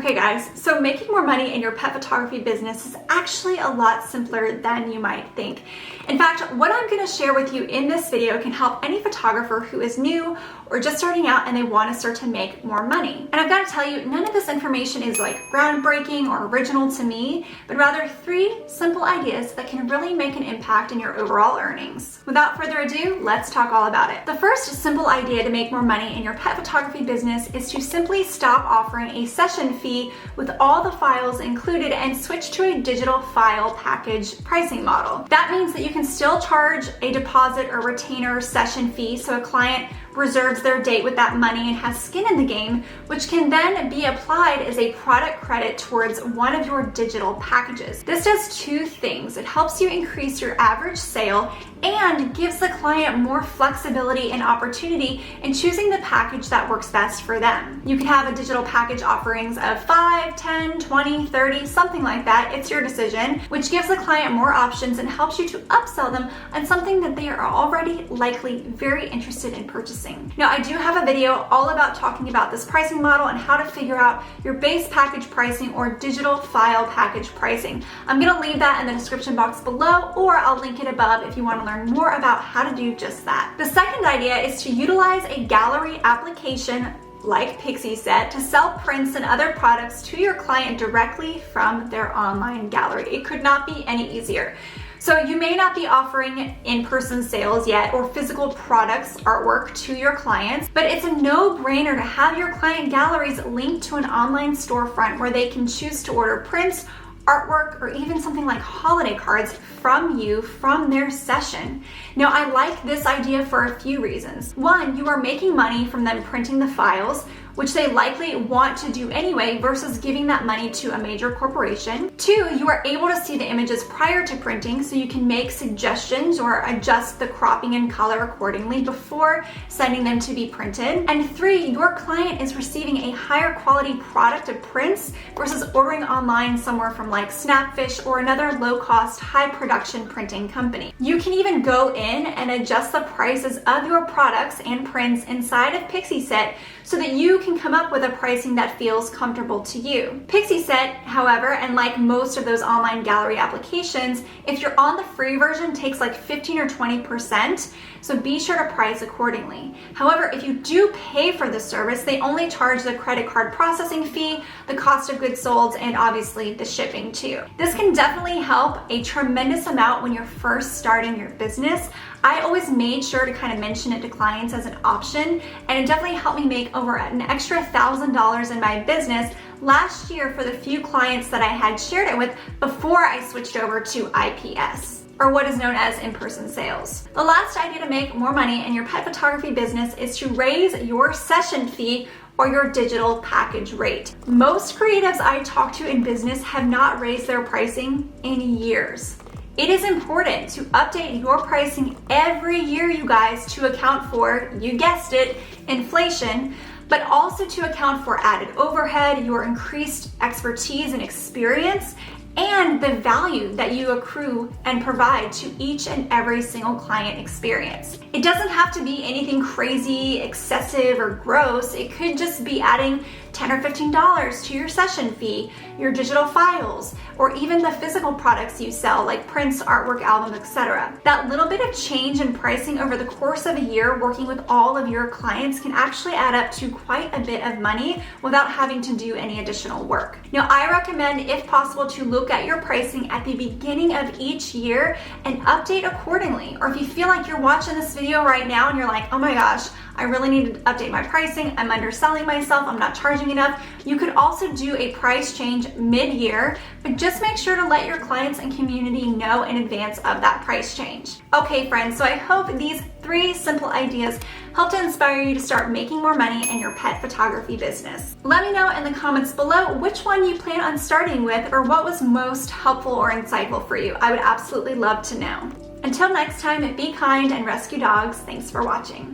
Okay guys, so making more money in your pet photography business is actually a lot simpler than you might think. In fact, what I'm going to share with you in this video can help any photographer who is new or just starting out and they want to start to make more money. And I've got to tell you, none of this information is like groundbreaking or original to me, but rather 3 simple ideas that can really make an impact in your overall earnings. Without further ado, let's talk all about it. The first simple idea to make more money in your pet photography business is to simply stop offering a session fee with all the files included and switch to a digital file package pricing model. That means that you can still charge a deposit or retainer session fee so a client reserves their date with that money and has skin in the game, which can then be applied as a product credit towards one of your digital packages. This does 2 things. It helps you increase your average sale and gives the client more flexibility and opportunity in choosing the package that works best for them. You can have a digital package offerings of 5, 10, 20, 30, something like that. It's your decision, which gives the client more options and helps you to upsell them on something that they are already likely very interested in purchasing. Now, I do have a video all about talking about this pricing model and how to figure out your base package pricing or digital file package pricing. I'm going to leave that in the description box below, or I'll link it above if you want to learn more about how to do just that. The second idea is to utilize a gallery application like Pixieset to sell prints and other products to your client directly from their online gallery. It could not be any easier. So you may not be offering in-person sales yet or physical products, artwork to your clients, but it's a no-brainer to have your client galleries linked to an online storefront where they can choose to order prints, artwork, or even something like holiday cards from you from their session. Now, I like this idea for a few reasons. 1, you are making money from them printing the files, which they likely want to do anyway versus giving that money to a major corporation. 2, you are able to see the images prior to printing so you can make suggestions or adjust the cropping and color accordingly before sending them to be printed. And 3, your client is receiving a higher quality product of prints versus ordering online somewhere from like Snapfish or another low-cost, high-production printing company. You can even go in and adjust the prices of your products and prints inside of Pixieset so that you can come up with a pricing that feels comfortable to you. Pixieset, however, and like most of those online gallery applications, if you're on the free version, takes like 15 or 20%, so be sure to price accordingly. However, if you do pay for the service, they only charge the credit card processing fee, the cost of goods sold, and obviously the shipping too. This can definitely help a tremendous amount when you're first starting your business. I always made sure to kind of mention it to clients as an option, and it definitely helped me make over an extra $1,000 in my business last year for the few clients that I had shared it with before I switched over to IPS, or what is known as in-person sales. The last idea to make more money in your pet photography business is to raise your session fee or your digital package rate. Most creatives I talk to in business have not raised their pricing in years. It is important to update your pricing every year, you guys, to account for, you guessed it, inflation, but also to account for added overhead, your increased expertise and experience, and the value that you accrue and provide to each and every single client experience. It doesn't have to be anything crazy, excessive, or gross. It could just be adding $10 or $15 to your session fee, your digital files, or even the physical products you sell like prints, artwork, album, etc. That little bit of change in pricing over the course of a year working with all of your clients can actually add up to quite a bit of money without having to do any additional work. Now, I recommend, if possible, to look at your pricing at the beginning of each year and update accordingly. Or if you feel like you're watching this video right now and you're like, oh my gosh, I really need to update my pricing, I'm underselling myself, I'm not charging enough, you could also do a price change mid-year, but just make sure to let your clients and community know in advance of that price change. Okay friends, so I hope these 3 simple ideas help to inspire you to start making more money in your pet photography business. Let me know in the comments below which one you plan on starting with or what was most helpful or insightful for you. I would absolutely love to know. Until next time, be kind and rescue dogs. Thanks for watching.